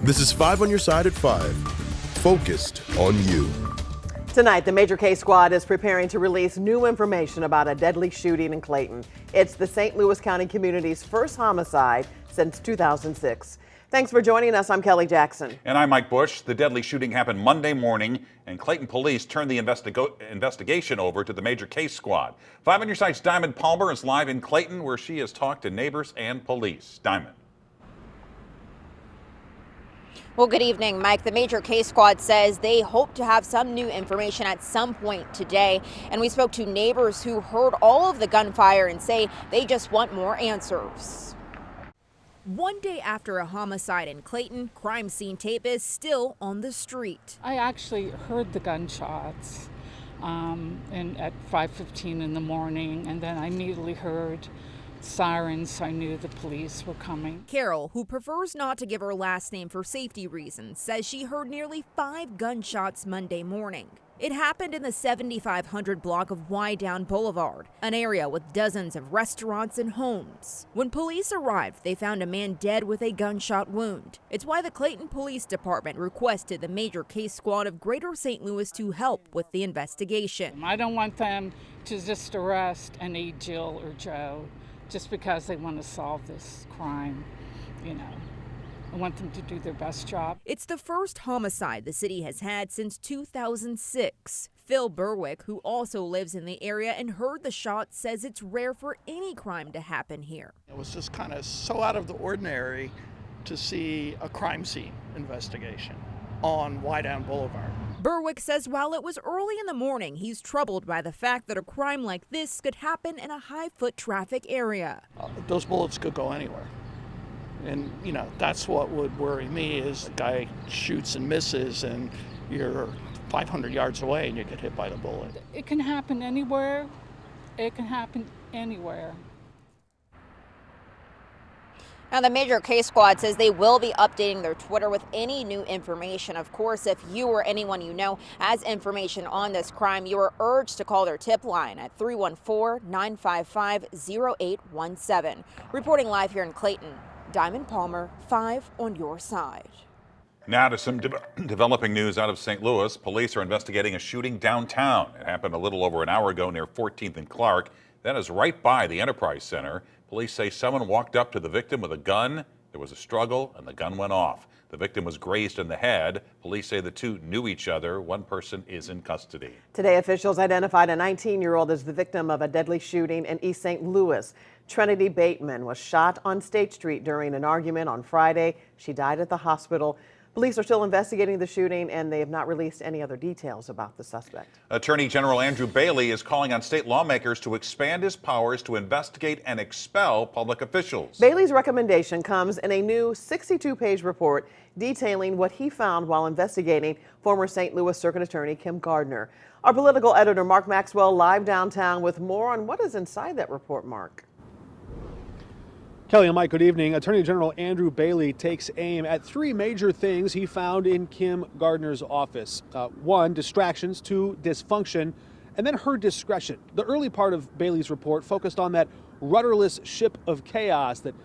This is 5 on your side at 5. Focused on you. Tonight, the Major K Squad is preparing to release new information about a deadly shooting in Clayton. It's the St. Louis County community's first homicide since 2006. Thanks for joining us. I'm Kelly Jackson. And I'm Mike Bush. The deadly shooting happened Monday morning, and Clayton police turned the investigation over to the Major K Squad. 5 on your side's Diamond Palmer is live in Clayton, where she has talked to neighbors and police. Diamond. Well, good evening, Mike. The Major K Squad says they hope to have some new information at some point today. And we spoke to neighbors who heard all of the gunfire and say they just want more answers. One day after a homicide in Clayton, crime scene tape is still on the street. I actually heard the gunshots at 5:15 in the morning, and then I immediately heard sirens, so I knew the police were coming. Carol, who prefers not to give her last name for safety reasons, says she heard nearly 5 gunshots Monday morning. It happened in the 7500 block of Wydown Boulevard, an area with dozens of restaurants and homes. When police arrived, they found a man dead with a gunshot wound. It's why the Clayton Police Department requested the Major K Squad of Greater St. Louis to help with the investigation. I don't want them to just arrest any Jill or Joe just because they want to solve this crime, I want them to do their best job. It's the first homicide the city has had since 2006. Phil Berwick, who also lives in the area and heard the shot, says it's rare for any crime to happen here. It was just kind of so out of the ordinary to see a crime scene investigation on Wydown Boulevard. Berwick says while it was early in the morning, he's troubled by the fact that a crime like this could happen in a high-foot traffic area. Those bullets could go anywhere. And, that's what would worry me is the guy shoots and misses and you're 500 yards away and you get hit by the bullet. It can happen anywhere. It can happen anywhere. Now, the Major K Squad says they will be updating their Twitter with any new information. Of course, if you or anyone you know has information on this crime, you are urged to call their tip line at 314-955-0817. Reporting live here in Clayton, Diamond Palmer, 5 on your side. Now to some developing news out of St. Louis. Police are investigating a shooting downtown. It happened a little over an hour ago near 14th and Clark. That is right by the Enterprise Center. Police say someone walked up to the victim with a gun. There was a struggle and the gun went off. The victim was grazed in the head. Police say the two knew each other. One person is in custody. Today, officials identified a 19-year-old as the victim of a deadly shooting in East St. Louis. Trinity Bateman was shot on State Street during an argument on Friday. She died at the hospital. Police are still investigating the shooting, and they have not released any other details about the suspect. Attorney General Andrew Bailey is calling on state lawmakers to expand his powers to investigate and expel public officials. Bailey's recommendation comes in a new 62-page report detailing what he found while investigating former St. Louis Circuit Attorney Kim Gardner. Our political editor Mark Maxwell live downtown with more on what is inside that report. Mark. Kelly and Mike, good evening. Attorney General Andrew Bailey takes aim at 3 major things he found in Kim Gardner's office. 1, distractions, 2, dysfunction, and then her discretion. The early part of Bailey's report focused on that rudderless ship of chaos that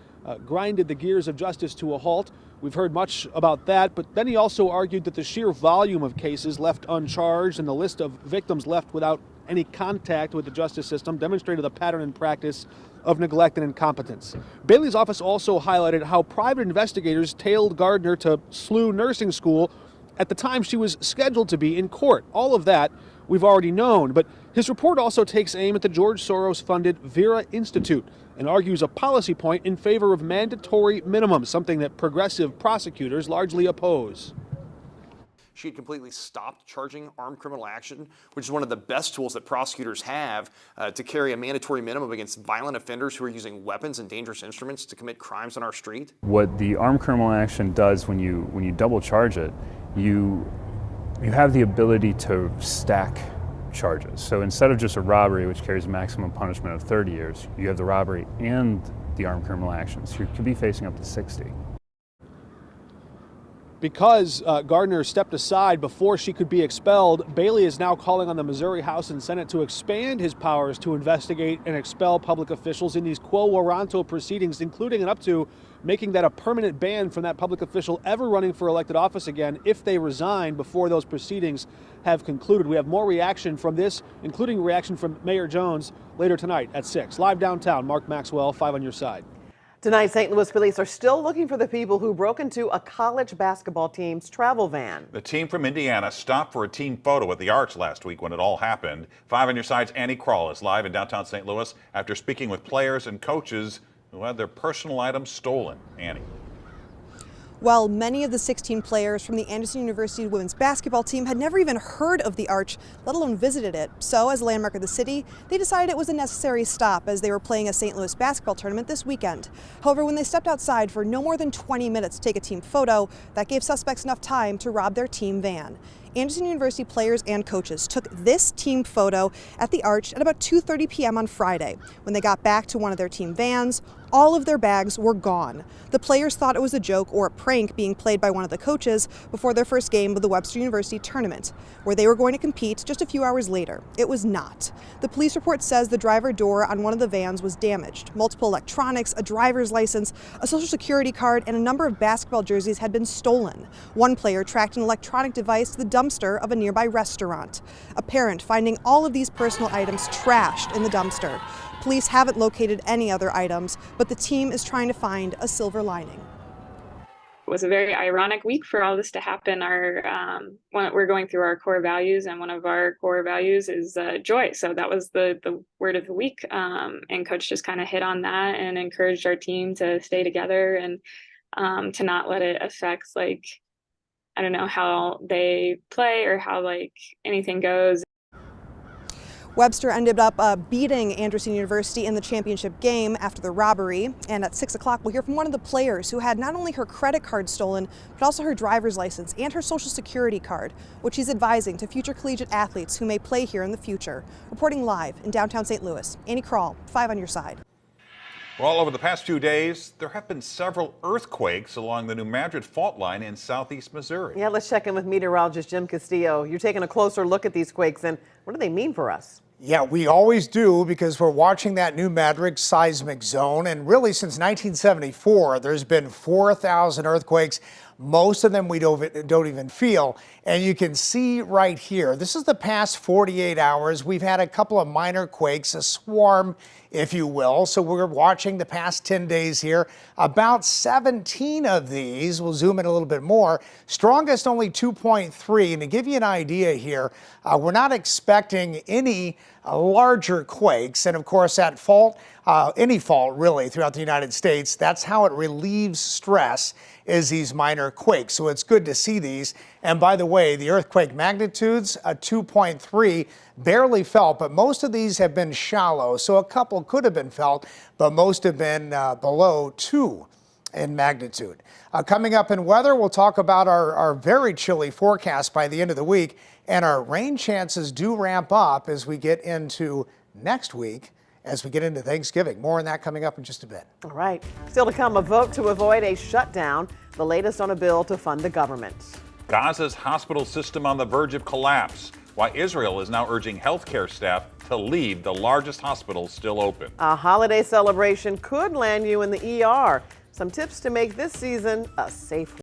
grinded the gears of justice to a halt. We've heard much about that, but then he also argued that the sheer volume of cases left uncharged and the list of victims left without any contact with the justice system demonstrated a pattern and practice of neglect and incompetence. Bailey's office also highlighted how private investigators tailed Gardner to SLU nursing school at the time she was scheduled to be in court. All of that we've already known, but his report also takes aim at the George Soros-funded Vera Institute and argues a policy point in favor of mandatory minimums, something that progressive prosecutors largely oppose. She had completely stopped charging armed criminal action, which is one of the best tools that prosecutors have to carry a mandatory minimum against violent offenders who are using weapons and dangerous instruments to commit crimes on our street. What the armed criminal action does when you double charge it, you have the ability to stack charges. So instead of just a robbery, which carries a maximum punishment of 30 years, you have the robbery and the armed criminal action. So you could be facing up to 60. Because Gardner stepped aside before she could be expelled, Bailey is now calling on the Missouri House and Senate to expand his powers to investigate and expel public officials in these quo warranto proceedings, including and up to making that a permanent ban from that public official ever running for elected office again if they resign before those proceedings have concluded. We have more reaction from this, including reaction from Mayor Jones later tonight at 6. Live downtown, Mark Maxwell, 5 on your side. Tonight, St. Louis police are still looking for the people who broke into a college basketball team's travel van. The team from Indiana stopped for a team photo at the Arch last week when it all happened. 5 on your side's Annie Krall is live in downtown St. Louis after speaking with players and coaches who had their personal items stolen. Annie. Well, many of the 16 players from the Anderson University women's basketball team had never even heard of the Arch, let alone visited it. So, as a landmark of the city, they decided it was a necessary stop as they were playing a St. Louis basketball tournament this weekend. However, when they stepped outside for no more than 20 minutes to take a team photo, that gave suspects enough time to rob their team van. Anderson University players and coaches took this team photo at the Arch at about 2:30 p.m. on Friday. When they got back to one of their team vans, all of their bags were gone. The players thought it was a joke or a prank being played by one of the coaches before their first game of the Webster University tournament, where they were going to compete just a few hours later. It was not. The police report says the driver door on one of the vans was damaged. Multiple electronics, a driver's license, a social security card, and a number of basketball jerseys had been stolen. One player tracked an electronic device to the dumpster of a nearby restaurant. A parent finding all of these personal items trashed in the dumpster. Police haven't located any other items, but the team is trying to find a silver lining. It was a very ironic week for all this to happen. We're going through our core values, and one of our core values is joy. So that was the word of the week. And Coach just kind of hit on that and encouraged our team to stay together and to not let it affect, I don't know, how they play or how anything goes. Webster ended up beating Anderson University in the championship game after the robbery. And at 6 o'clock, we'll hear from one of the players who had not only her credit card stolen, but also her driver's license and her social security card, which she's advising to future collegiate athletes who may play here in the future. Reporting live in downtown St. Louis, Annie Krall, 5 on your side. Well, over the past few days, there have been several earthquakes along the New Madrid fault line in southeast Missouri. Yeah, let's check in with meteorologist Jim Castillo. You're taking a closer look at these quakes, and what do they mean for us? Yeah, we always do, because we're watching that New Madrid seismic zone. And really, since 1974, there's been 4,000 earthquakes. Most of them we don't even feel. And you can see right here, this is the past 48 hours. We've had a couple of minor quakes, a swarm, if you will. So we're watching the past 10 days here. About 17 of these, we'll zoom in a little bit more, strongest only 2.3. And to give you an idea here, we're not expecting any larger quakes. And of course, that fault, any fault really throughout the United States, that's how it relieves stress, is these minor quakes. So it's good to see these. And by the way, the earthquake magnitudes, a 2.3, barely felt, but most of these have been shallow. So a couple could have been felt, but most have been below 2 in magnitude. Coming up in weather, we'll talk about our very chilly forecast by the end of the week. And our rain chances do ramp up as we get into next week, as we get into Thanksgiving. More on that coming up in just a bit. All right. Still to come, a vote to avoid a shutdown, the latest on a bill to fund the government. Gaza's hospital system on the verge of collapse, why Israel is now urging healthcare staff to leave the largest hospital still open. A holiday celebration could land you in the ER. Some tips to make this season a safe one.